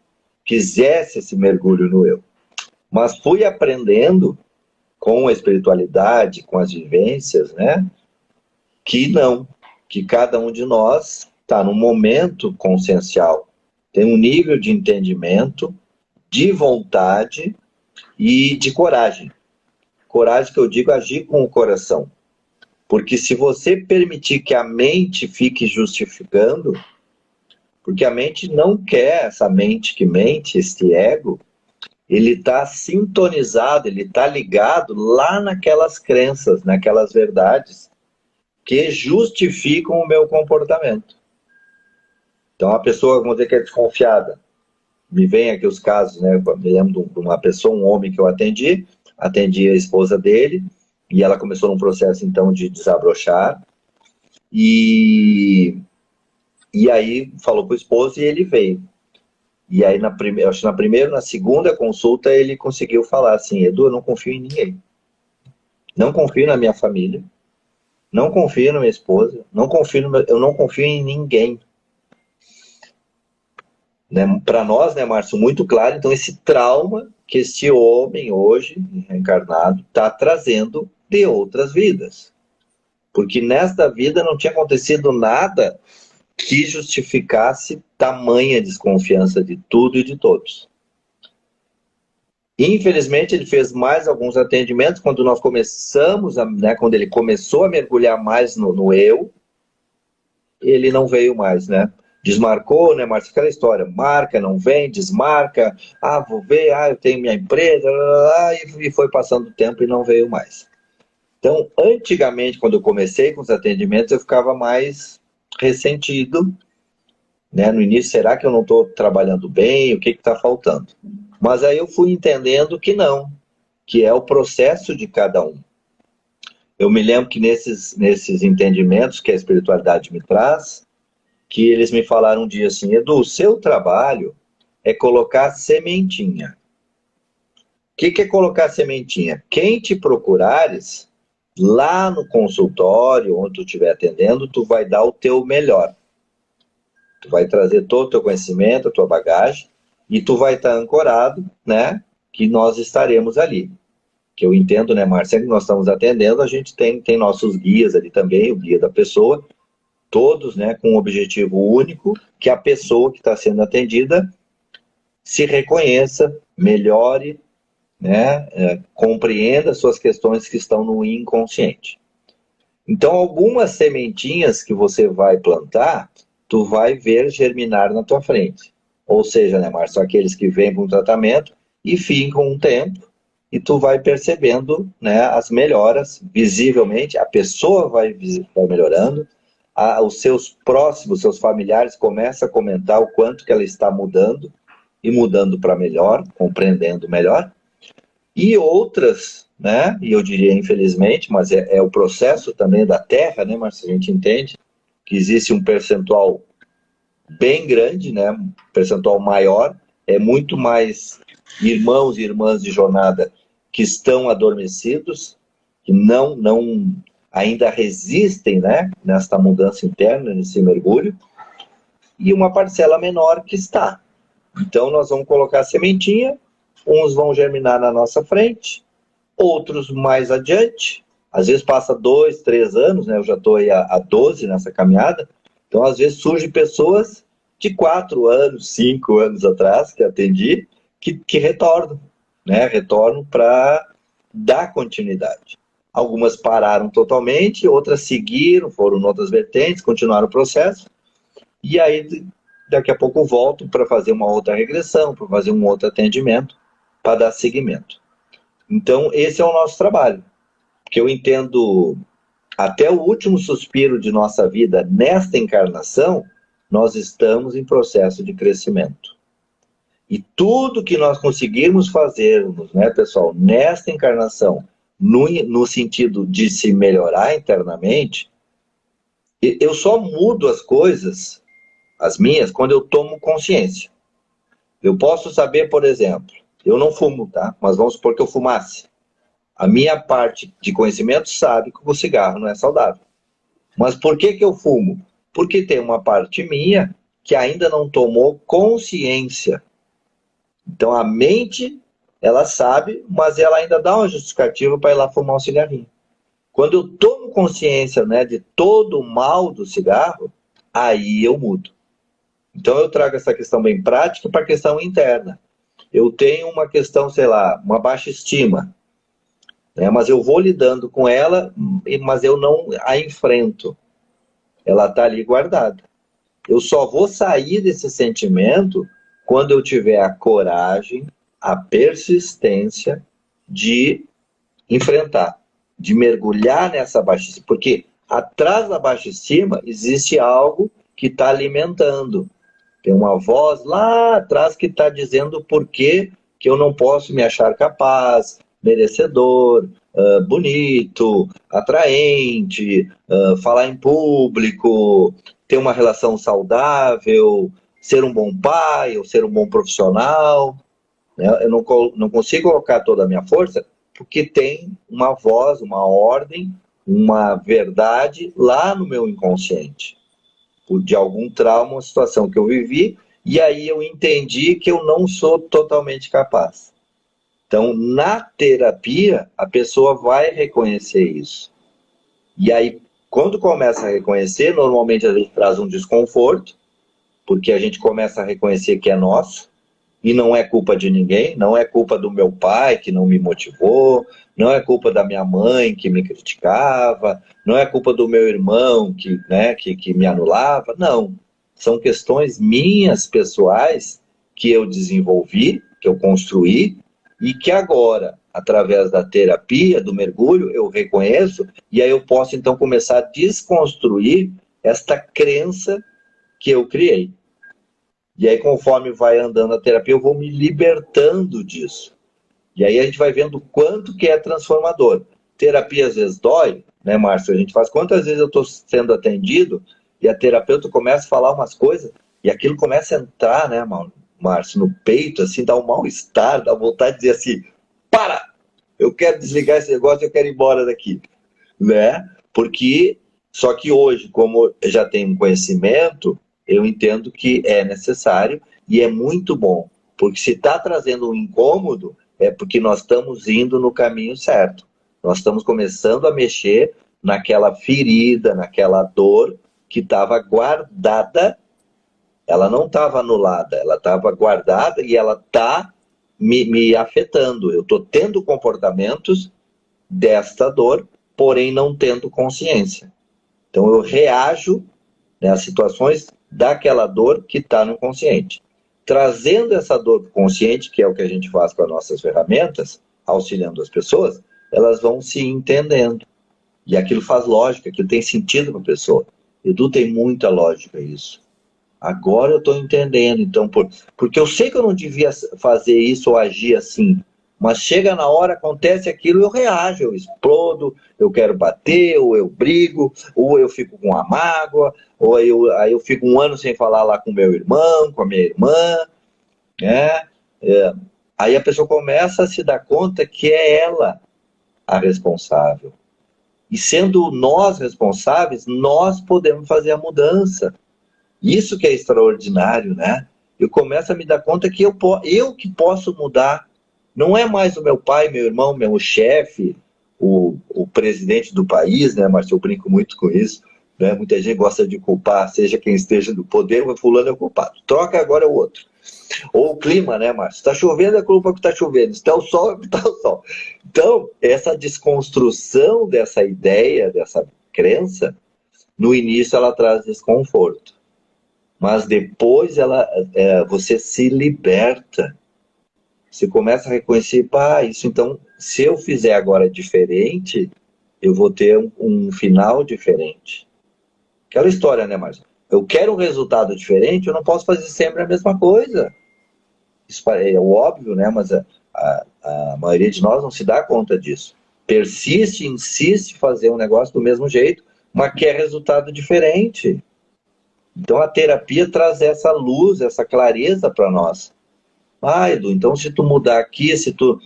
fizessem esse mergulho no eu. Mas fui aprendendo com a espiritualidade, com as vivências, né, que cada um de nós está num momento consciencial, tem um nível de entendimento, de vontade e de coragem. Coragem que eu digo agir com o coração. Porque se você permitir que a mente fique justificando, porque a mente não quer, essa mente que mente, este ego, ele está sintonizado, ele está ligado lá naquelas crenças, naquelas verdades que justificam o meu comportamento. Então a pessoa, vamos dizer que é desconfiada, me vem aqui os casos, né? Eu me lembro de uma pessoa, um homem que eu atendi a esposa dele, e ela começou num processo, então, de desabrochar, e aí falou pro esposo e ele veio. E aí, acho que na primeira, na segunda consulta, ele conseguiu falar assim: Edu, eu não confio em ninguém. Não confio na minha família, não confio na minha esposa, eu não confio em ninguém. Né? Para nós, né, Márcio, muito claro, então, esse trauma que este homem hoje, reencarnado, está trazendo de outras vidas. Porque nesta vida não tinha acontecido nada que justificasse tamanha desconfiança de tudo e de todos. Infelizmente, ele fez mais alguns atendimentos quando nós começamos, né, quando ele começou a mergulhar mais no eu, ele não veio mais, né? Desmarcou, né, Márcio? Aquela história, marca, não vem, desmarca, vou ver, eu tenho minha empresa, e foi passando o tempo e não veio mais. Então, antigamente, quando eu comecei com os atendimentos, eu ficava mais ressentido, né? No início, será que eu não estou trabalhando bem? O que está faltando? Mas aí eu fui entendendo que não, que é o processo de cada um. Eu me lembro que nesses entendimentos que a espiritualidade me traz, que eles me falaram um dia assim: Edu, o seu trabalho é colocar sementinha. O que é colocar sementinha? Quem te procurares, lá no consultório, onde tu estiver atendendo, tu vai dar o teu melhor. Tu vai trazer todo o teu conhecimento, a tua bagagem, e tu vai estar ancorado, né, que nós estaremos ali. Que eu entendo, né, Márcia, que nós estamos atendendo, a gente tem nossos guias ali também, o guia da pessoa, todos, né, com um objetivo único, que a pessoa que está sendo atendida se reconheça, melhore, né, compreenda suas questões que estão no inconsciente. Então, algumas sementinhas que você vai plantar, tu vai ver germinar na tua frente. Ou seja, né, Márcio, aqueles que vêm com o tratamento e ficam um tempo, e tu vai percebendo, né, as melhoras, visivelmente, a pessoa vai melhorando, os seus próximos, seus familiares começam a comentar o quanto que ela está mudando, e mudando para melhor, compreendendo melhor, e outras, né, e eu diria infelizmente, mas é o processo também da Terra, né, mas a gente entende que existe um percentual bem grande, né, um percentual maior, é muito mais irmãos e irmãs de jornada que estão adormecidos, que não ainda resistem, né, nesta mudança interna, nesse mergulho, e uma parcela menor que está. Então nós vamos colocar a sementinha, uns vão germinar na nossa frente, outros mais adiante, às vezes passa 2, 3 anos, né, eu já estou aí há 12 nessa caminhada, então às vezes surgem pessoas de 4 anos, 5 anos atrás, que atendi, que retornam, né, retornam para dar continuidade. Algumas pararam totalmente, outras seguiram, foram em outras vertentes, continuaram o processo, e aí daqui a pouco voltam para fazer uma outra regressão, para fazer um outro atendimento, para dar seguimento. Então, esse é o nosso trabalho, porque eu entendo, até o último suspiro de nossa vida, nesta encarnação, nós estamos em processo de crescimento. E tudo que nós conseguirmos fazermos, né, pessoal, nesta encarnação, no sentido de se melhorar internamente, eu só mudo as coisas, as minhas, quando eu tomo consciência. Eu posso saber, por exemplo, eu não fumo, tá? Mas vamos supor que eu fumasse. A minha parte de conhecimento sabe que o cigarro não é saudável. Mas por que eu fumo? Porque tem uma parte minha que ainda não tomou consciência. Então a mente, ela sabe, mas ela ainda dá uma justificativa para ir lá fumar um cigarrinho. Quando eu tomo consciência, né, de todo o mal do cigarro, aí eu mudo. Então eu trago essa questão bem prática para a questão interna. Eu tenho uma questão, sei lá, uma baixa estima, né, mas eu vou lidando com ela, mas eu não a enfrento. Ela está ali guardada. Eu só vou sair desse sentimento quando eu tiver a coragem, a persistência de enfrentar, de mergulhar nessa baixa estima. Porque atrás da baixa estima existe algo que está alimentando. Tem uma voz lá atrás que está dizendo por que eu não posso me achar capaz, merecedor, bonito, atraente, falar em público, ter uma relação saudável, ser um bom pai, ou ser um bom profissional. Né? Eu não consigo colocar toda a minha força porque tem uma voz, uma ordem, uma verdade lá no meu inconsciente. De algum trauma, uma situação que eu vivi, e aí eu entendi que eu não sou totalmente capaz. Então, na terapia, a pessoa vai reconhecer isso. E aí, quando começa a reconhecer, normalmente a gente traz um desconforto, porque a gente começa a reconhecer que é nosso, e não é culpa de ninguém, não é culpa do meu pai que não me motivou, não é culpa da minha mãe que me criticava, não é culpa do meu irmão que me anulava, não. São questões minhas, pessoais, que eu desenvolvi, que eu construí, e que agora, através da terapia, do mergulho, eu reconheço, e aí eu posso então começar a desconstruir esta crença que eu criei. E aí, conforme vai andando a terapia, eu vou me libertando disso. E aí a gente vai vendo o quanto que é transformador. Terapia às vezes dói, né, Márcio? A gente faz quantas vezes eu estou sendo atendido e a terapeuta começa a falar umas coisas e aquilo começa a entrar, né, Márcio, no peito, assim, dá um mal-estar, dá vontade de dizer assim, para! Eu quero desligar esse negócio, eu quero ir embora daqui. Né? Porque, só que hoje, como eu já tenho um conhecimento, eu entendo que é necessário e é muito bom. Porque se está trazendo um incômodo, é porque nós estamos indo no caminho certo. Nós estamos começando a mexer naquela ferida, naquela dor que estava guardada. Ela não estava anulada, ela estava guardada e ela está me afetando. Eu estou tendo comportamentos desta dor, porém não tendo consciência. Então eu reajo, né, às situações daquela dor que está no consciente. Trazendo essa dor para o consciente, que é o que a gente faz com as nossas ferramentas, auxiliando as pessoas, elas vão se entendendo. E aquilo faz lógica, aquilo tem sentido para a pessoa. Edu, tem muita lógica isso. Agora eu estou entendendo, então, porque eu sei que eu não devia fazer isso ou agir assim, mas chega na hora, acontece aquilo, eu reajo, eu explodo, eu quero bater, ou eu brigo, ou eu fico com a mágoa, ou aí eu fico um ano sem falar lá com meu irmão, com a minha irmã, né? Aí a pessoa começa a se dar conta que é ela a responsável. E sendo nós responsáveis, nós podemos fazer a mudança. Isso que é extraordinário, né? Eu começo a me dar conta que eu que posso mudar. Não é mais o meu pai, meu irmão, meu chefe, o presidente do país, né, Márcio? Eu brinco muito com isso, né? Muita gente gosta de culpar, seja quem esteja no poder, o fulano é o culpado. Troca agora o outro. Ou o clima, né, Márcio? Está chovendo, é culpa que está chovendo. Está o sol, é que está o sol. Então, essa desconstrução dessa ideia, dessa crença, no início ela traz desconforto. Mas depois você se liberta. Você começa a reconhecer, isso então, se eu fizer agora diferente, eu vou ter um final diferente. Aquela história, né, Márcio? Eu quero um resultado diferente, eu não posso fazer sempre a mesma coisa. Isso é o óbvio, né? Mas a maioria de nós não se dá conta disso. Persiste, insiste em fazer um negócio do mesmo jeito, mas quer resultado diferente. Então a terapia traz essa luz, essa clareza para nós. Ah, Edu, então se tu mudar aqui, se tu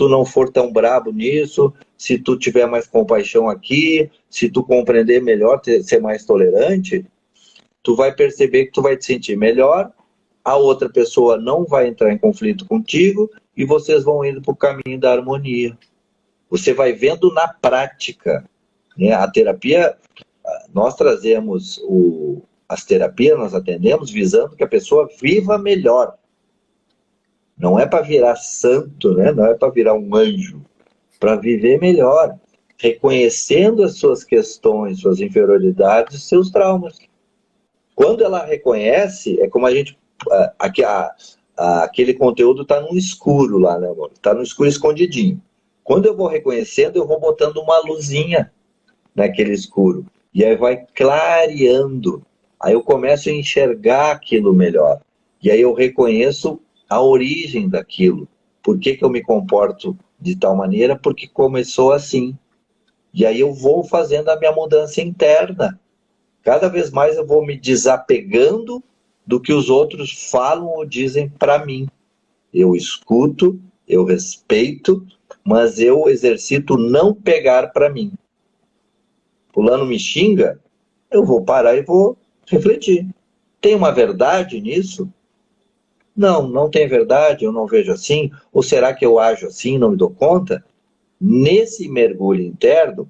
não for tão brabo nisso, se tu tiver mais compaixão aqui, se tu compreender melhor, ser mais tolerante, tu vai perceber que tu vai te sentir melhor, a outra pessoa não vai entrar em conflito contigo e vocês vão indo para o caminho da harmonia. Você vai vendo na prática, né? A terapia, nós trazemos as terapias, nós atendemos visando que a pessoa viva melhor. Não é para virar santo, né? Não é para virar um anjo, para viver melhor, reconhecendo as suas questões, suas inferioridades, seus traumas. Quando ela reconhece, é como a gente... aquele conteúdo está no escuro lá, né, amor? Está no escuro escondidinho. Quando eu vou reconhecendo, eu vou botando uma luzinha naquele escuro. E aí vai clareando. Aí eu começo a enxergar aquilo melhor. E aí eu reconheço a origem daquilo. Por que eu me comporto de tal maneira? Porque começou assim. E aí eu vou fazendo a minha mudança interna. Cada vez mais eu vou me desapegando do que os outros falam ou dizem para mim. Eu escuto, eu respeito, mas eu exercito não pegar para mim. Fulano me xinga, eu vou parar e vou refletir. Tem uma verdade nisso? Não, não tem verdade, eu não vejo assim. Ou será que eu ajo assim, não me dou conta? Nesse mergulho interno,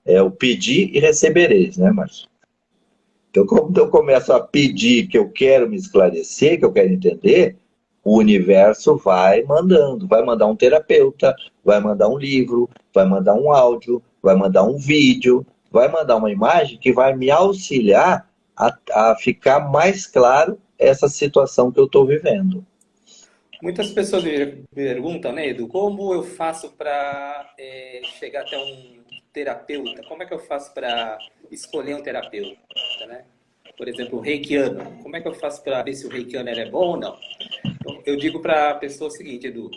é o pedir e recebereis, né, Márcio? Então, quando eu começo a pedir que eu quero me esclarecer, que eu quero entender, o universo vai mandando. Vai mandar um terapeuta, vai mandar um livro, vai mandar um áudio, vai mandar um vídeo, vai mandar uma imagem que vai me auxiliar a ficar mais claro essa situação que eu estou vivendo. Muitas pessoas me perguntam, né, Edu, como eu faço para chegar até um terapeuta? Como é que eu faço para escolher um terapeuta, né? Por exemplo, um reikiano. Como é que eu faço para ver se o reikiano é bom ou não? Então, eu digo para a pessoa o seguinte, Edu.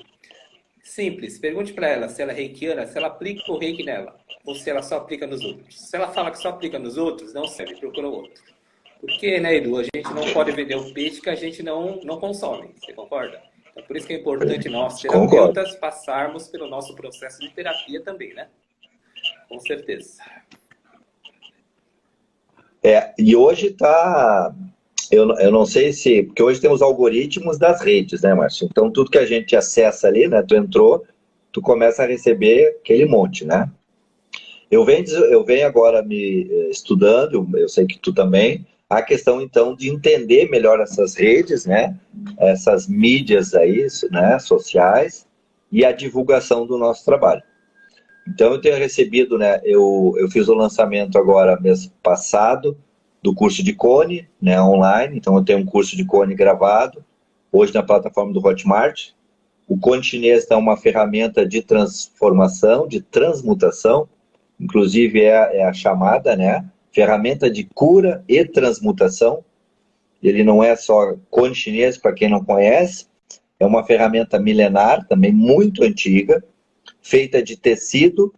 Simples, pergunte para ela se ela é reikiana, se ela aplica o reiki nela, ou se ela só aplica nos outros. Se ela fala que só aplica nos outros, não serve, procura outro. Porque, né, Edu, a gente não pode vender um peixe que a gente não consome, você concorda? Então, por isso que é importante nós, terapeutas, passarmos pelo nosso processo de terapia também, né? Com certeza. E hoje está... Eu não sei se... Porque hoje temos algoritmos das redes, né, Márcio? Então, tudo que a gente acessa ali, né? Tu entrou, tu começa a receber aquele monte, né? Eu venho agora me estudando, eu sei que tu também, a questão, então, de entender melhor essas redes, né? Essas mídias aí, né? Sociais, e a divulgação do nosso trabalho. Então, eu tenho recebido, né? Eu fiz o lançamento agora, mês passado, do curso de Cone, né, online. Então, eu tenho um curso de Cone gravado, hoje na plataforma do Hotmart. O Cone chinês é uma ferramenta de transformação, de transmutação, inclusive é a chamada, né, ferramenta de cura e transmutação. Ele não é só Cone chinês, para quem não conhece, é uma ferramenta milenar, também muito antiga, feita de tecido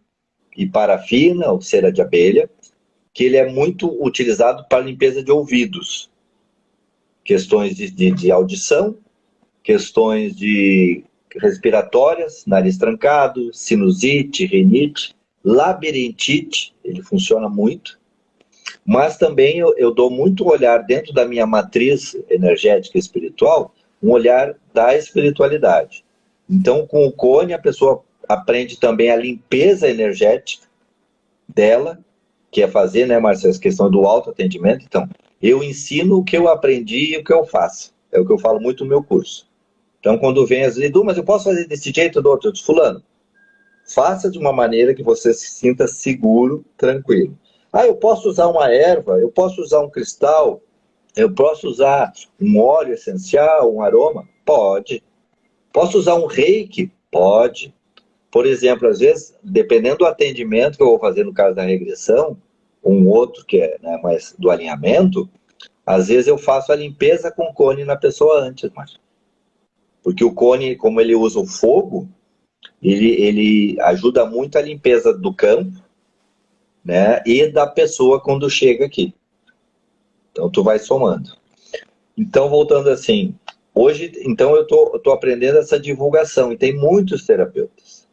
e parafina, ou cera de abelha, que ele é muito utilizado para limpeza de ouvidos. Questões de audição, questões de respiratórias, nariz trancado, sinusite, rinite, labirintite, ele funciona muito. Mas também eu dou muito olhar dentro da minha matriz energética e espiritual, um olhar da espiritualidade. Então, com o Cone, a pessoa aprende também a limpeza energética dela, que é fazer, né, Marcia, essa questão do autoatendimento. Então, eu ensino o que eu aprendi e o que eu faço. É o que eu falo muito no meu curso. Então, quando vem as vezes, Edu, mas eu posso fazer desse jeito ou do outro? Eu disse, fulano, faça de uma maneira que você se sinta seguro, tranquilo. Ah, eu posso usar uma erva, eu posso usar um cristal, eu posso usar um óleo essencial, um aroma? Pode. Posso usar um reiki? Pode. Por exemplo, às vezes, dependendo do atendimento que eu vou fazer no caso da regressão, um outro que é, né, mais do alinhamento, às vezes eu faço a limpeza com Cone na pessoa antes, mas Porque o cone, como ele usa o fogo, ele ajuda muito a limpeza do campo, né? E da pessoa quando chega aqui. Então, tu vai somando. Então, voltando assim, hoje, então eu tô aprendendo essa divulgação, e tem muitos terapeutas.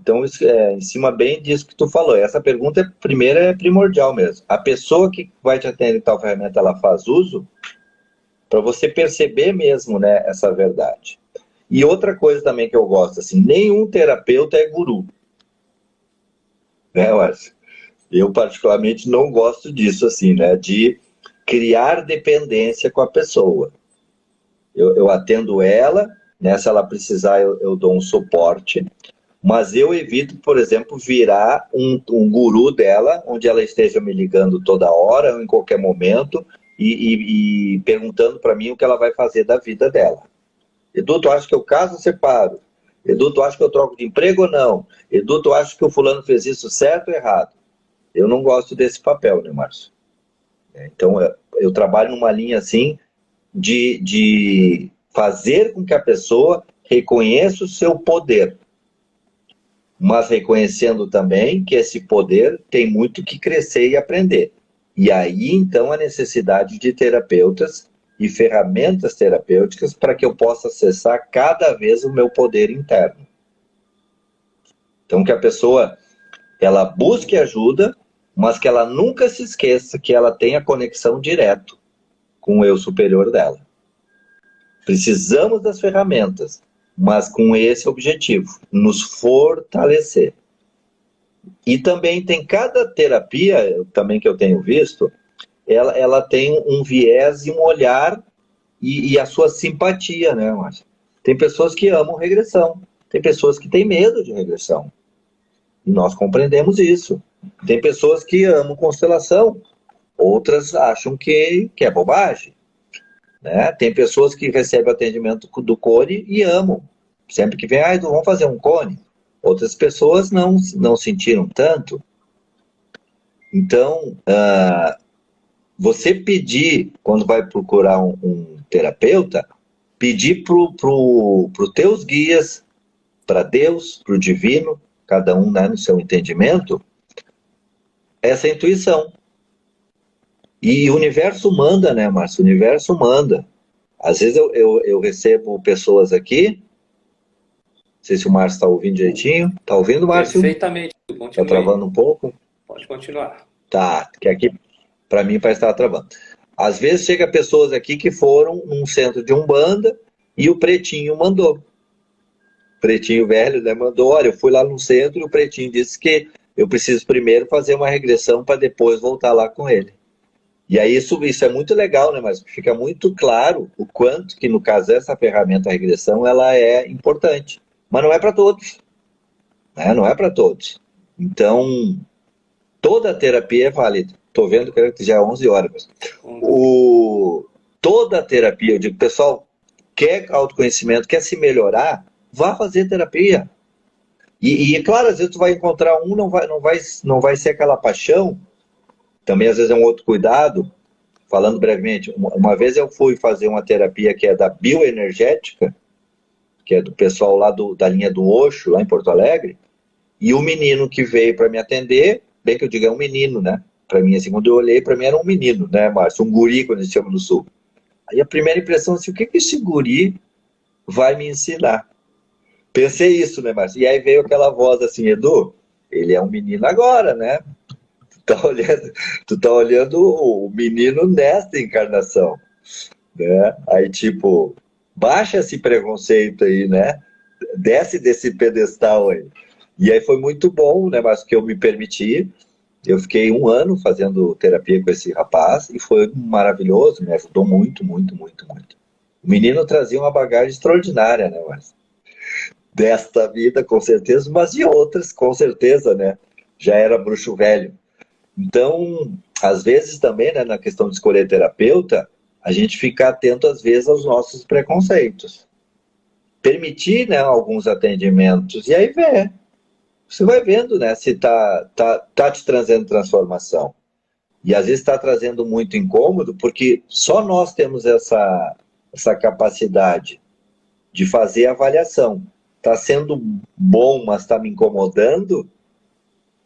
Então, isso em cima bem disso que tu falou. Essa pergunta, primeira, é primordial mesmo. A pessoa que vai te atender em tal ferramenta, ela faz uso para você perceber mesmo, né, essa verdade. E outra coisa também que eu gosto, assim, nenhum terapeuta é guru. Né, Márcio? Eu, particularmente, não gosto disso, assim, né, de criar dependência com a pessoa. Eu atendo ela, né, se ela precisar, eu dou um suporte, mas eu evito, por exemplo, virar um guru dela, onde ela esteja me ligando toda hora, ou em qualquer momento, e perguntando para mim o que ela vai fazer da vida dela. Edu, tu acha que eu caso ou separo? Edu, tu acha que eu troco de emprego ou não? Edu, tu acha que o fulano fez isso certo ou errado? Eu não gosto desse papel, né, Márcio? Então, eu trabalho numa linha assim de fazer com que a pessoa reconheça o seu poder, mas reconhecendo também que esse poder tem muito que crescer e aprender. E aí, então, a necessidade de terapeutas e ferramentas terapêuticas para que eu possa acessar cada vez o meu poder interno. Então, que a pessoa, ela busque ajuda, mas que ela nunca se esqueça que ela tem a conexão direto com o eu superior dela. Precisamos das ferramentas, mas com esse objetivo, nos fortalecer. E também tem cada terapia, também que eu tenho visto, ela tem um viés e um olhar e a sua simpatia, né, Márcio? Tem pessoas que amam regressão, tem pessoas que têm medo de regressão. E nós compreendemos isso. Tem pessoas que amam constelação, outras acham que é bobagem. Né? Tem pessoas que recebem atendimento do cone e amam. Sempre que vem, vamos fazer um cone. Outras pessoas não sentiram tanto. Então, você pedir, quando vai procurar um terapeuta, pedir para os teus guias, para Deus, para o divino, cada um, né, no seu entendimento, essa intuição. E o universo manda, né, Márcio? O universo manda. Às vezes eu recebo pessoas aqui, não sei se o Márcio está ouvindo direitinho. Está ouvindo, Márcio? Perfeitamente. Está travando um pouco? Pode continuar. Tá, que aqui, para mim, parece que está travando. Às vezes chega pessoas aqui que foram num centro de Umbanda e o Pretinho mandou. Pretinho velho, né, mandou, olha, eu fui lá no centro e o Pretinho disse que eu preciso primeiro fazer uma regressão para depois voltar lá com ele. E aí isso é muito legal, né? Mas fica muito claro o quanto que, no caso dessa ferramenta, a regressão, ela é importante. Mas não é para todos. Né? Não é para todos. Então, toda a terapia é válida. Estou vendo que já é 11 horas. Toda a terapia, eu digo, pessoal, quer autoconhecimento, quer se melhorar, vá fazer terapia. E claro, às vezes tu vai encontrar não vai ser aquela paixão. Também, às vezes, é um outro cuidado. Falando brevemente, uma vez eu fui fazer uma terapia que é da bioenergética, que é do pessoal lá da linha do Osho, lá em Porto Alegre, e o menino que veio para me atender, bem que eu diga, é um menino, né? Para mim, assim, quando eu olhei, para mim era um menino, né, Márcio? Um guri, quando a gente chama no Sul. Aí a primeira impressão, assim, o que esse guri vai me ensinar? Pensei isso, né, Márcio? E aí veio aquela voz assim, Edu, ele é um menino agora, né? Tu tá olhando o menino nesta encarnação, né? Aí, tipo, baixa esse preconceito aí, né? Desce desse pedestal aí. E aí foi muito bom, né? Mas que eu me permiti. Eu fiquei 1 ano fazendo terapia com esse rapaz e foi maravilhoso, me ajudou muito, muito, muito, muito. O menino trazia uma bagagem extraordinária, né? Mas desta vida, com certeza, mas de outras, com certeza, né? Já era bruxo velho. Então, às vezes também, né, na questão de escolher terapeuta, a gente fica atento, às vezes, aos nossos preconceitos. Permitir, né, alguns atendimentos, e aí você vai vendo, né, se tá te trazendo transformação. E às vezes está trazendo muito incômodo, porque só nós temos essa capacidade, de fazer a avaliação. Está sendo bom, mas está me incomodando?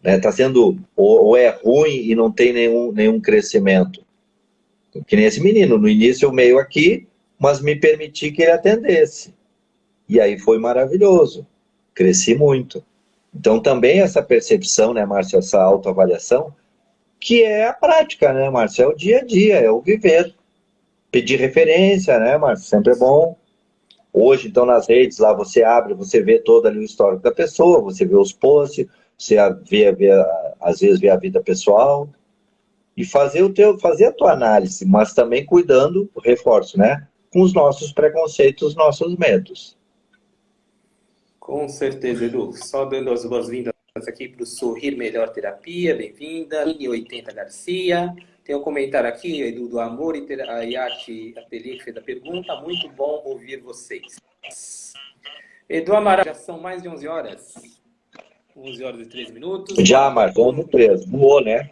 Está sendo, ou é ruim e não tem nenhum crescimento? Que nem esse menino, no início eu meio aqui, mas me permiti que ele atendesse. E aí foi maravilhoso, cresci muito. Então também essa percepção, né, Márcio, essa autoavaliação, que é a prática, né, Márcio? É o dia a dia, é o viver. Pedir referência, né, Márcio? Sempre é bom. Hoje, então, nas redes, lá você abre, você vê todo ali o histórico da pessoa, você vê os posts, você às vezes vê a vida pessoal, e fazer a tua análise, mas também cuidando, reforço, né, com os nossos preconceitos, nossos medos. Com certeza, Edu. Só dando as boas-vindas aqui para o Sorrir Melhor Terapia, bem-vinda. Mini 80 Garcia. Tem um comentário aqui, Edu, do Amor e a Yati Ateliê, que fez a pergunta. Muito bom ouvir vocês. Edu Amaral, já são mais de 11 horas. 11 horas e 13 minutos. Já, Marcos, 11 e 13. Boa, né?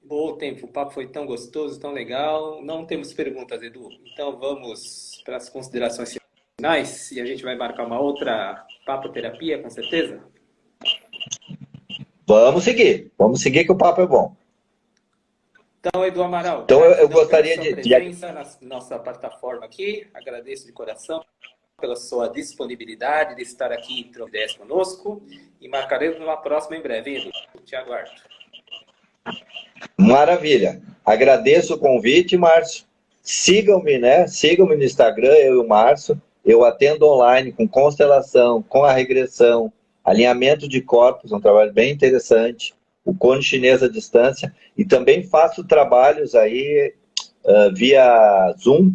Bom tempo, o papo foi tão gostoso, tão legal. Não temos perguntas, Edu. Então vamos para as considerações finais e a gente vai marcar uma outra papo terapia, com certeza? Vamos seguir que o papo é bom. Então, Edu Amaral, então eu gostaria de presença na nossa plataforma aqui. Agradeço de coração pela sua disponibilidade de estar aqui trocando ideias conosco e marcaremos uma próxima em breve, Edu. Te aguardo. Maravilha. Agradeço o convite, Márcio. Sigam-me, né? Sigam-me no Instagram, eu e o Márcio. Eu atendo online com constelação, com a regressão, alinhamento de corpos, um trabalho bem interessante, o cone chinês à distância, e também faço trabalhos aí via Zoom,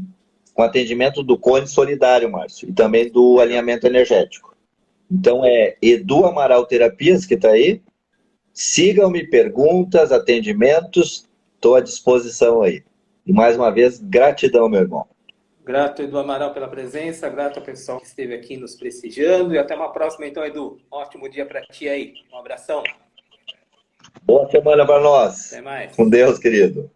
com atendimento do cone solidário, Márcio, e também do alinhamento energético. Então é Edu Amaral Terapias, que está aí. Sigam-me, perguntas, atendimentos, estou à disposição aí. E mais uma vez, gratidão, meu irmão. Grato, Edu Amaral, pela presença, grato ao pessoal que esteve aqui nos prestigiando e até uma próxima, então, Edu. Ótimo dia para ti aí. Um abração. Boa semana para nós. Até mais. Com Deus, querido.